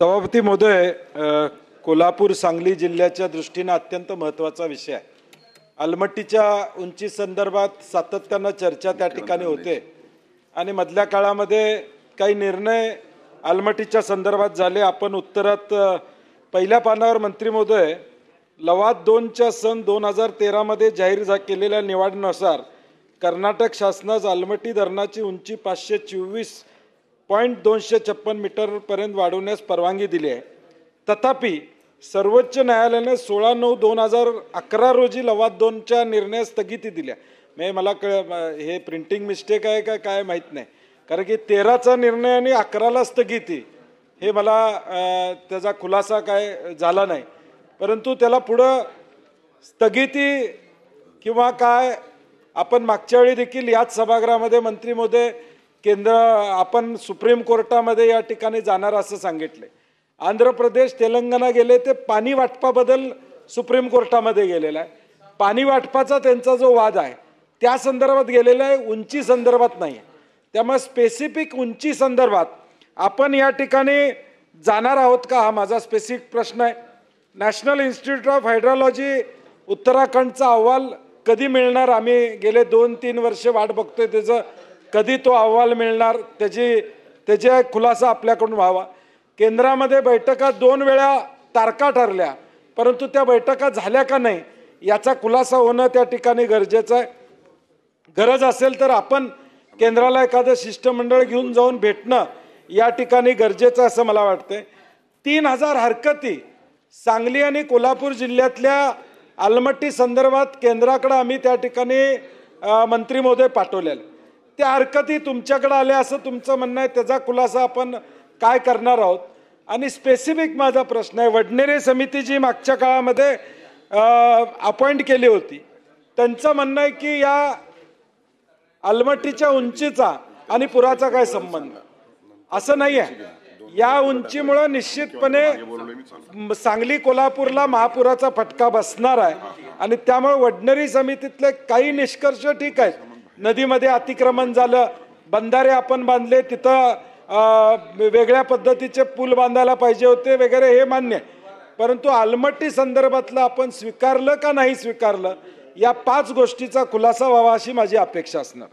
सभापती महोदय, कोल्हापूर सांगली जिल्ह्याच्या दृष्टीने अत्यंत महत्त्वाचा विषय आहे। अलमट्टीच्या उंची संदर्भात सातत्याने चर्चा त्या ठिकाणी होते आणि मधल्या काळामध्ये काही निर्णय अलमट्टीच्या संदर्भात झाले। आपण उत्तरात पहिल्या पानावर मंत्री महोदय लवाद 2च्या सन 2013 मध्ये जाहीर केलेल्या निवडीनुसार कर्नाटक शासनास अलमट्टी धरणाची उंची 524.256 मीटर पर्यंत वाढवण्यास परवानगी दिली आहे। तथापि सर्वोच्च न्यायालयाने 16/9/2011 रोजी लवाद 2च्या निर्णयास स्थगिती दिली आहे। मला हे प्रिंटिंग मिस्टेक आहे का काय माहित नाही, कारण की 13चा निर्णय आणि 11ला स्थगिती हे मला त्याचा खुलासा काय झाला नाही, परंतु त्याला पुढे स्थगिती किंवा काय आपण मागच्या वेळी देखील याच सभागृहामध्ये मंत्री महोदय केंद्र आपण सुप्रीम कोर्टामध्ये या ठिकाणी जाणार असं सांगितले। आंध्र प्रदेश तेलंगणा गेले ते पाणी वाटपाबद्दल सुप्रीम कोर्टामध्ये गेलेला आहे। पाणी वाटपाचा त्यांचा जो वाद आहे त्या संदर्भात गेलेला आहे, उंची संदर्भात नाही आहे। त्यामुळे स्पेसिफिक उंची संदर्भात आपण या ठिकाणी जाणार आहोत का हा माझा स्पेसिफिक प्रश्न आहे। नॅशनल इन्स्टिट्यूट ऑफ हायड्रोलॉजी उत्तराखंडचा अहवाल कधी मिळणार, आम्ही गेले 2-3 वर्ष वाट बघतोय त्याचं, कधी तो अहवाल मिळणार त्याचा खुलासा आपल्याकडून व्हावा। केंद्रामध्ये बैठका 2 वेळा तारखा ठरल्या, परंतु त्या बैठका झाल्या का नाही याचा खुलासा होणं त्या ठिकाणी गरजेचं आहे। गरज असेल तर आपण केंद्राला एखादं शिष्टमंडळ घेऊन जाऊन भेटणं या ठिकाणी गरजेचं असं मला वाटतंय। 3000 हरकती सांगली आणि कोल्हापूर जिल्ह्यातल्या अलमट्टी संदर्भात केंद्राकडे आम्ही त्या ठिकाणी मंत्री महोदय पाठवलेले, त्या हरकती तुमच्याकडे आल्या असं तुमचं म्हणणं आहे, त्याचा खुलासा आपण काय करणार आहोत। आणि स्पेसिफिक माझा प्रश्न आहे, वडनेरे समिती जी मागच्या काळामध्ये अपॉइंट केली होती त्यांचं म्हणणं आहे की या अलमट्टीच्या उंचीचा आणि पुराचा काय संबंध, असं नाही आहे। या उंचीमुळे निश्चितपणे सांगली कोल्हापूरला महापुराचा फटका बसणार आहे आणि त्यामुळे वडनेरी समितीतले काही निष्कर्ष ठीक आहेत, नदीमध्ये अतिक्रमण झालं, बंधारे आपण बांधले, तिथं वेगळ्या पद्धतीचे पूल बांधायला पाहिजे होते वगैरे, हे मान्य आहे, परंतु अलमट्टी संदर्भातलं आपण स्वीकारलं का नाही स्वीकारलं या 5 गोष्टीचा खुलासा व्हावा अशी माझी अपेक्षा असणार।